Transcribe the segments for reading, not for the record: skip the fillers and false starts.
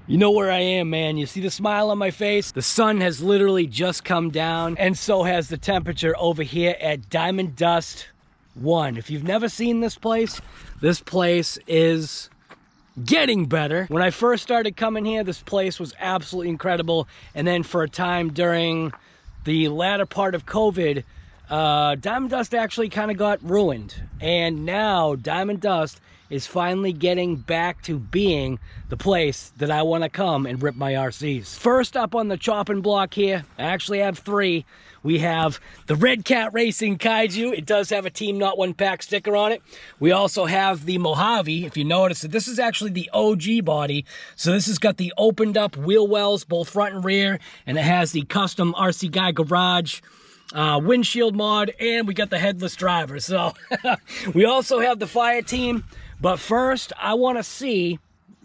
You know where I am, man. You see the smile on my face? The sun has literally just come down, and so has the temperature over here at Diamond Dust 1. If you've never seen this place is getting better. When I first started coming here, this place was absolutely incredible, and then for a time during the latter part of COVID, Diamond Dust actually kind of got ruined, and now Diamond Dust is finally getting back to being the place that I want to come and rip my RCs. First up on the chopping block here, I actually have 3. We have the Redcat Racing KAIJU. It does have a Team Not One Pack sticker on it. We also have the Mojave. If you notice, this is actually the OG body. So this has got the opened up wheel wells, both front and rear, and it has the custom RcGuygarage windshield mod, and we got the headless driver. So we also have the fire team. But first, I want to see,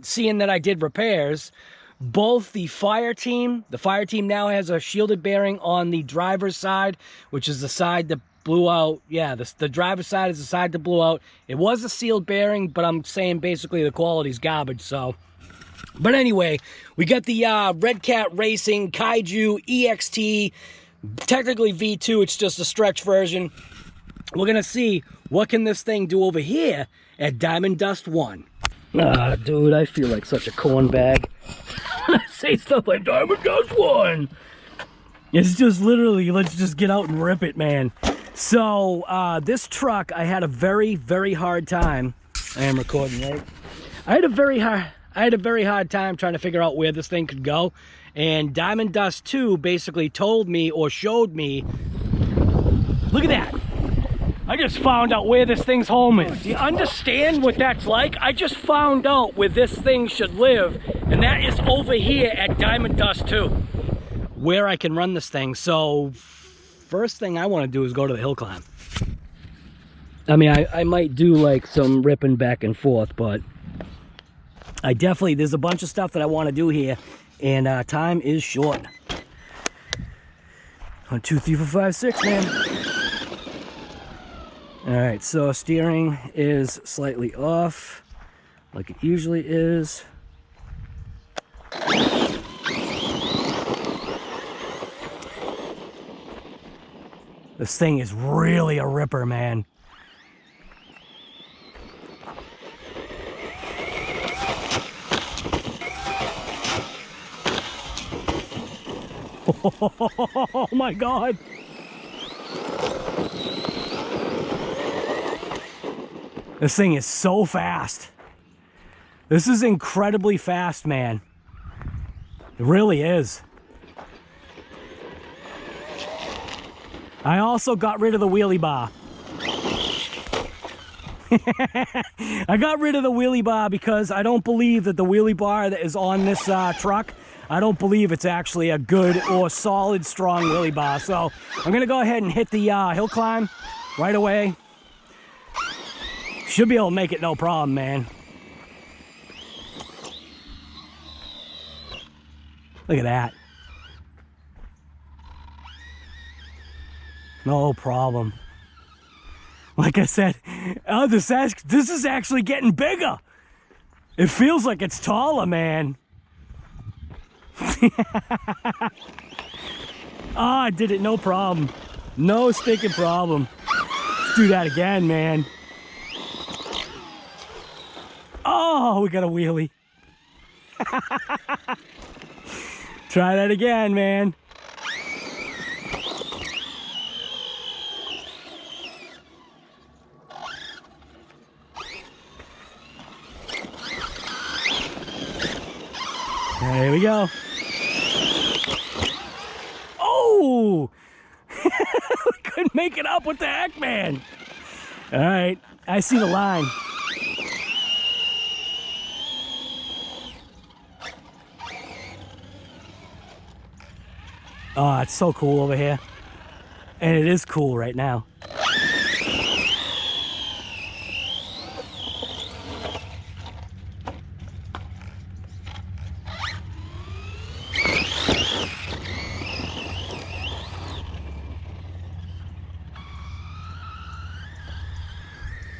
seeing that I did repairs, both the fire team now has a shielded bearing on the driver's side, which is the side that blew out. Yeah, the driver's side is the side that blew out. It was a sealed bearing, but I'm saying basically the quality's garbage, so. But anyway, we got the Redcat Racing KAIJU EXT, technically V2, it's just a stretch version. We're going to see what can this thing do over here at Diamond Dust 1. Ah, dude, I feel like such a cornbag. I say stuff like Diamond Dust 1. It's just literally, let's just get out and rip it, man. So, this truck, I had a very, very hard time. I am recording, right? I had a very hard time trying to figure out where this thing could go. And Diamond Dust 2 basically told me, or showed me, look at that. I just found out where this thing's home is. Do you understand what that's like? I just found out where this thing should live, and that is over here at Diamond Dust 2, where I can run this thing. So first thing I want to do is go to the hill climb. I mean, I might do like some ripping back and forth, but I definitely, there's a bunch of stuff that I want to do here, and time is short. 1, 2, 3, 4, 5, 6, man. All right, so steering is slightly off, like it usually is. This thing is really a ripper, man. Oh my God. This thing is so fast. This is incredibly fast, man. It really is. I also got rid of the wheelie bar. I got rid of the wheelie bar because I don't believe that the wheelie bar that is on this truck, I don't believe it's actually a good or solid, strong wheelie bar. So I'm gonna go ahead and hit the hill climb right away. Should be able to make it no problem, man. Look at that. No problem. Like I said, this is actually getting bigger. It feels like it's taller, man. I did it, no problem. No stinking problem. Let's do that again, man. Oh, we got a wheelie. Try that again, man. There we go. Oh! We couldn't make it up. What the heck, man? All right, I see the line. Oh, it's so cool over here. And it is cool right now.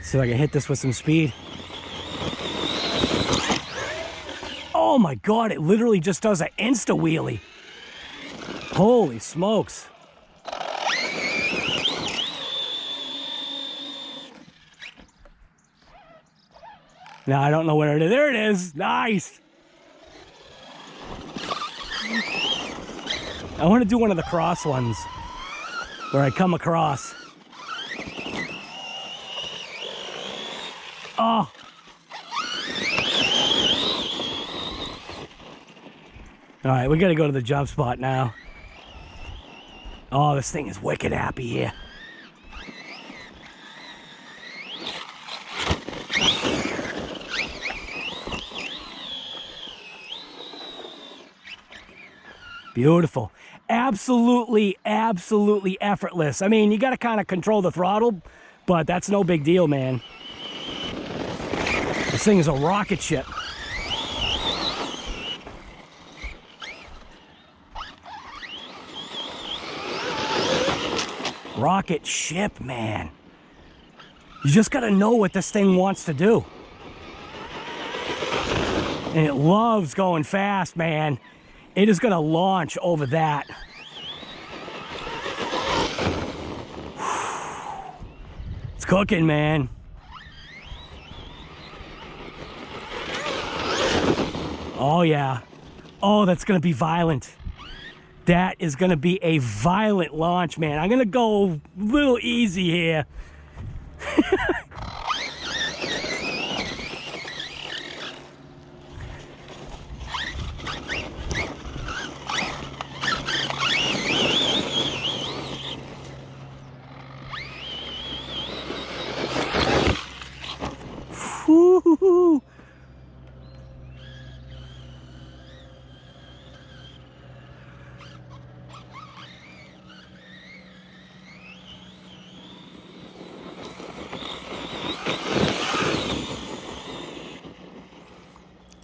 See if I can hit this with some speed. Oh my God, it literally just does an insta wheelie. Holy smokes. Now I don't know where it is. There it is. Nice. I want to do one of the cross ones where I come across. Oh. All right, we got to go to the jump spot now. Oh, this thing is wicked happy here. Beautiful. Absolutely, absolutely effortless. I mean, you got to kind of control the throttle, but that's no big deal, man. This thing is a rocket ship. Rocket ship, man. You just got to know what this thing wants to do. And it loves going fast, man. It is going to launch over that. It's cooking, man. Oh, yeah. Oh, that's going to be violent. That is going to be a violent launch, man. I'm going to go a little easy here. Woo-hoo-hoo.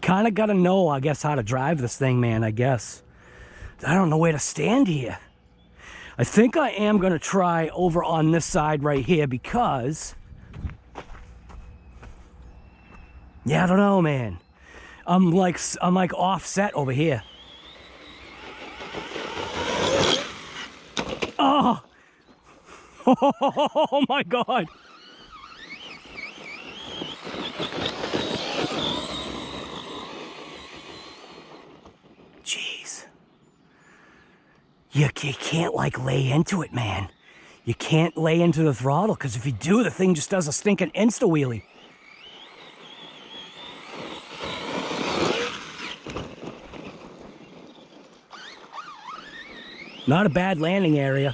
Kind of got to know, I guess, how to drive this thing, man, I guess. I don't know where to stand here. I think I am going to try over on this side right here because... yeah, I don't know, man. I'm like offset over here. Oh! Oh my God! Jeez. You can't like lay into it, man. You can't lay into the throttle because if you do, the thing just does a stinking insta wheelie. Not a bad landing area.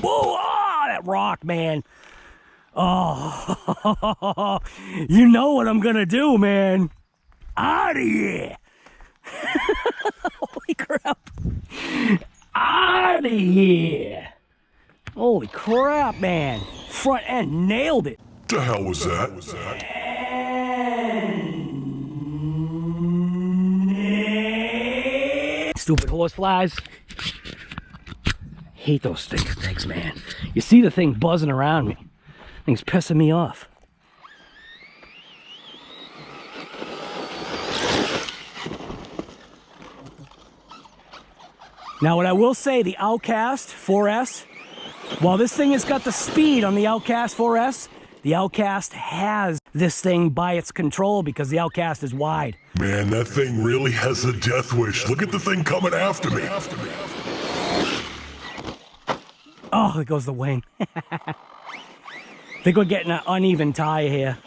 Whoa, ah, that rock, man. Oh, you know what I'm gonna do, man. Out of here. Holy crap. Out of here. Holy crap, man. Front end nailed it. The hell was that? Stupid horseflies. Hate those things, man. You see the thing buzzing around me. Thing's pissing me off. Now, what I will say, the Outcast 4S, while this thing has got the speed on the Outcast 4S, the Outcast has this thing by its control because the Outcast is wide. Man, that thing really has a death wish. Look at the thing coming after me. Oh, there goes the wing. I think we're getting an uneven tire here.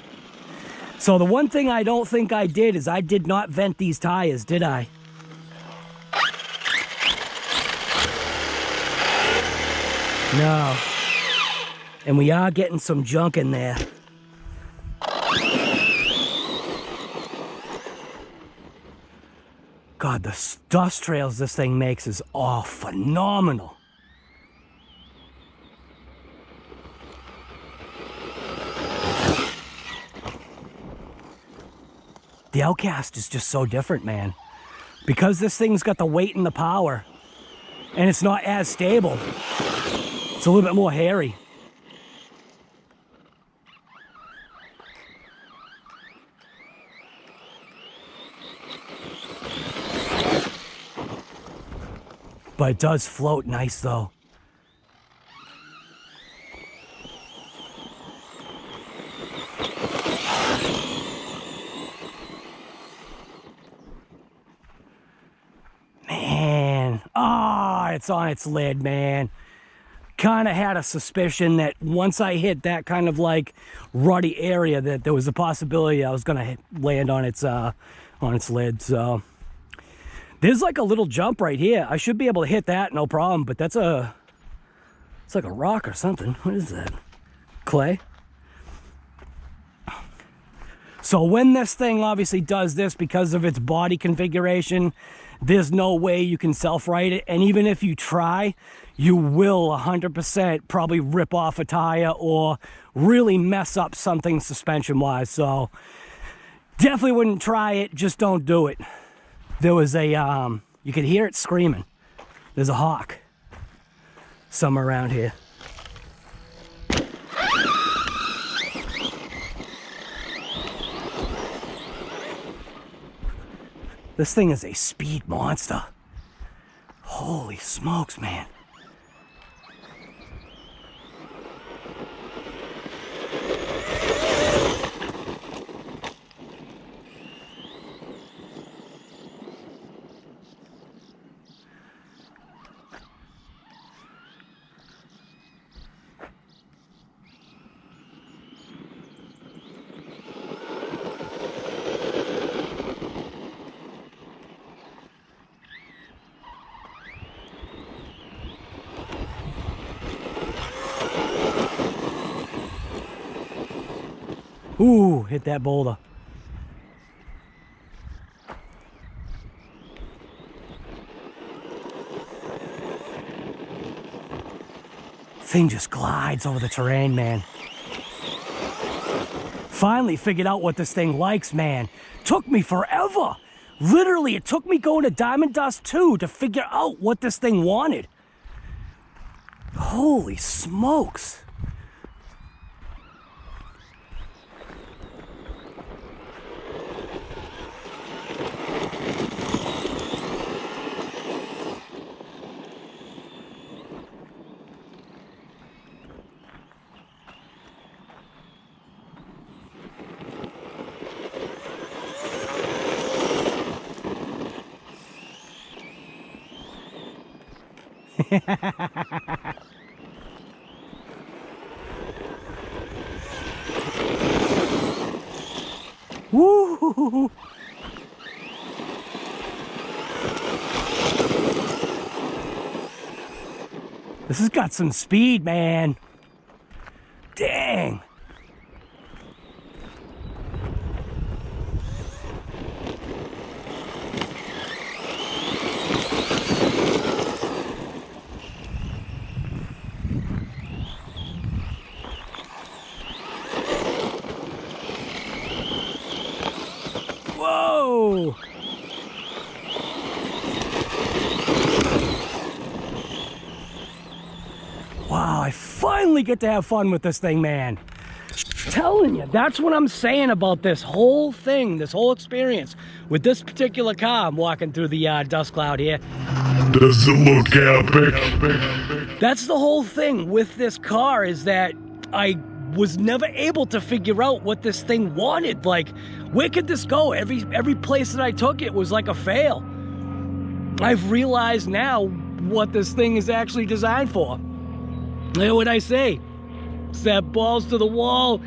So the one thing I don't think I did is I did not vent these tires, did I? No. And we are getting some junk in there. God, the dust trails this thing makes is all phenomenal. The Outcast is just so different, man. Because this thing's got the weight and the power, and it's not as stable. It's a little bit more hairy. But it does float nice though. Man, it's on its lid, man. Kind of had a suspicion that once I hit that kind of like ruddy area that there was a possibility I was gonna land on its lid. So there's like a little jump right here. I should be able to hit that, no problem, but it's like a rock or something. What is that? Clay? So when this thing obviously does this, because of its body configuration, there's no way you can self-right it. And even if you try, you will 100% probably rip off a tire or really mess up something suspension-wise. So definitely wouldn't try it. Just don't do it. There was a, you could hear it screaming. There's a hawk somewhere around here. This thing is a speed monster. Holy smokes, man. Ooh, hit that boulder. Thing just glides over the terrain, man. Finally figured out what this thing likes, man. Took me forever. Literally, it took me going to Diamond Dust 2 to figure out what this thing wanted. Holy smokes. Woo! This has got some speed, man. Dang. Whoa! Wow, I finally get to have fun with this thing, man. Telling you, that's what I'm saying about this whole thing, this whole experience with this particular car. I'm walking through the dust cloud here. Does it look epic? That's the whole thing with this car, is that I was never able to figure out what this thing wanted. Like, where could this go? Every place that I took it was like a fail. I've realized now what this thing is actually designed for. You know what I say? It's that balls to the wall,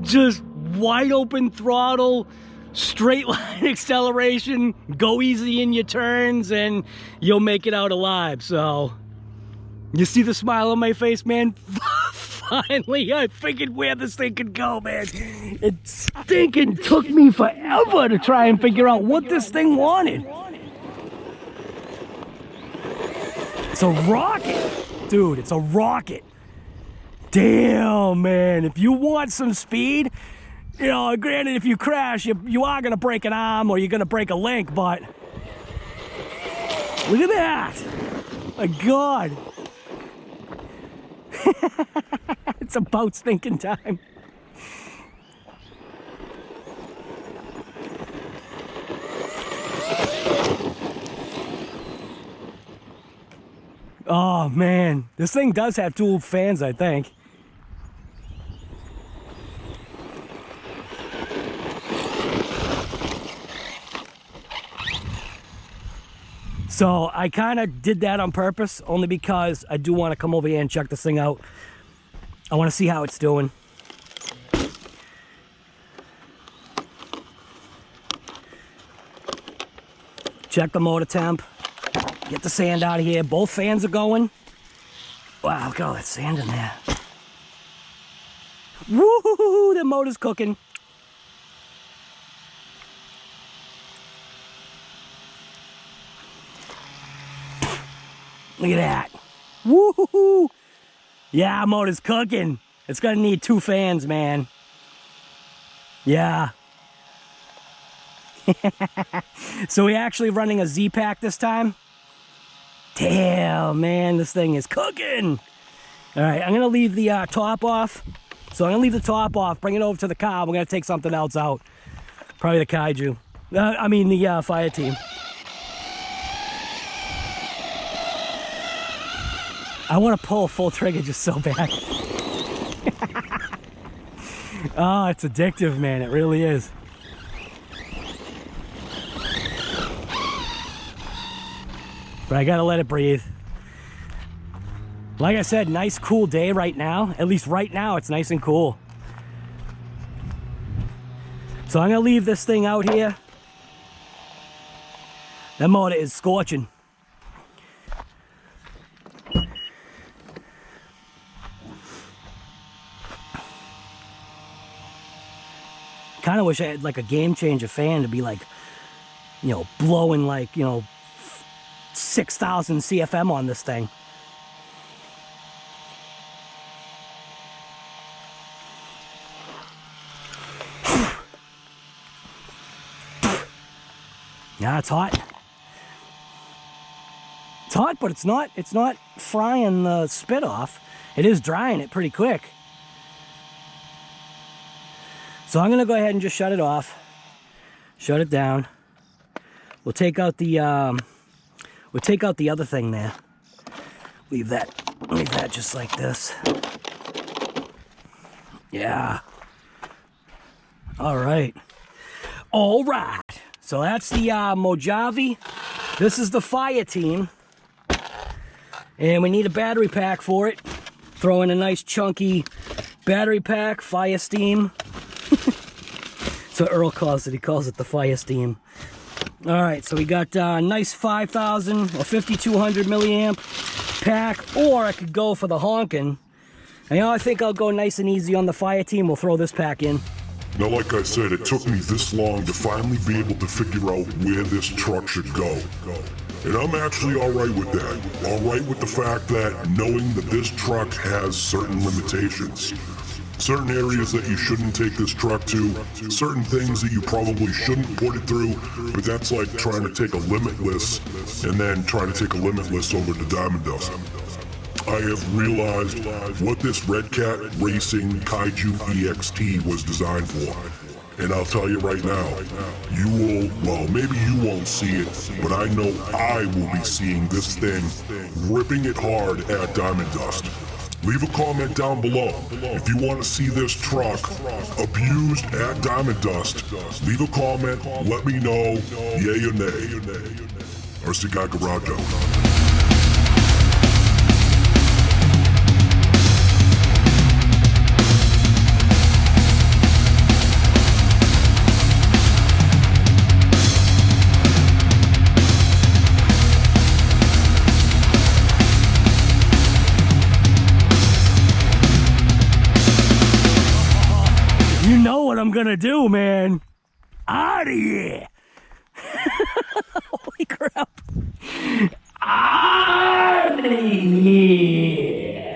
just wide open throttle, straight line acceleration, go easy in your turns, and you'll make it out alive. So, you see the smile on my face, man? Finally, I figured where this thing could go, man. It stinking took me forever to try and figure out what this thing wanted. It's a rocket. Dude, it's a rocket. Damn, man. If you want some speed, you know, granted, if you crash, you are going to break an arm or you're going to break a link, but look at that. My God. It's about stinking time. Oh man, this thing does have dual fans, I think. So I kind of did that on purpose, only because I do want to come over here and check this thing out. I want to see how it's doing. Check the motor temp. Get the sand out of here. Both fans are going. Wow, look at all that sand in there. Woo-hoo-hoo, the motor's cooking. Look at that. Woo-hoo-hoo. Yeah, motor's cooking. It's gonna need 2 fans, man. Yeah. So we're actually running a Z-Pack this time. Damn, man, this thing is cooking. All right, I'm gonna leave the top off. So I'm gonna leave the top off, bring it over to the car. We're gonna take something else out. Probably the Kaiju. I mean the fire team. I want to pull a full trigger just so bad. Oh, it's addictive, man. It really is. But I gotta let it breathe. Like I said, nice cool day right now. At least right now it's nice and cool. So I'm gonna leave this thing out here. That motor is scorching. Kind of wish I had like a game changer fan to be like, you know, blowing like, you know, 6,000 CFM on this thing. Yeah, it's hot. It's hot, but it's not frying the spit off. It is drying it pretty quick. So I'm gonna go ahead and just shut it off. Shut it down. We'll take out the other thing there. Leave that just like this. Yeah. All right. All right. So that's the Mojave. This is the fire team. And we need a battery pack for it. Throw in a nice chunky battery pack, fire steam. So Earl calls it. He calls it the fire steam. All right, so we got a nice 5,000 or 5,200 milliamp pack, or I could go for the honking. And, you know, I think I'll go nice and easy on the fire team. We'll throw this pack in. Now, like I said, it took me this long to finally be able to figure out where this truck should go. And I'm actually all right with that. All right with the fact that knowing that this truck has certain limitations. Certain areas that you shouldn't take this truck to, certain things that you probably shouldn't put it through, but that's like trying to take a Limitless and then trying to take a Limitless over to Diamond Dust. I have realized what this Redcat Racing KAIJU EXT was designed for. And I'll tell you right now, you will, well, maybe you won't see it, but I know I will be seeing this thing ripping it hard at Diamond Dust. Leave a comment down below if you want to see this truck abused at Diamond Dust. Leave a comment, let me know, yay or nay. rcguygarage. You know what I'm gonna do, man. Out of here. Holy crap. Out of here.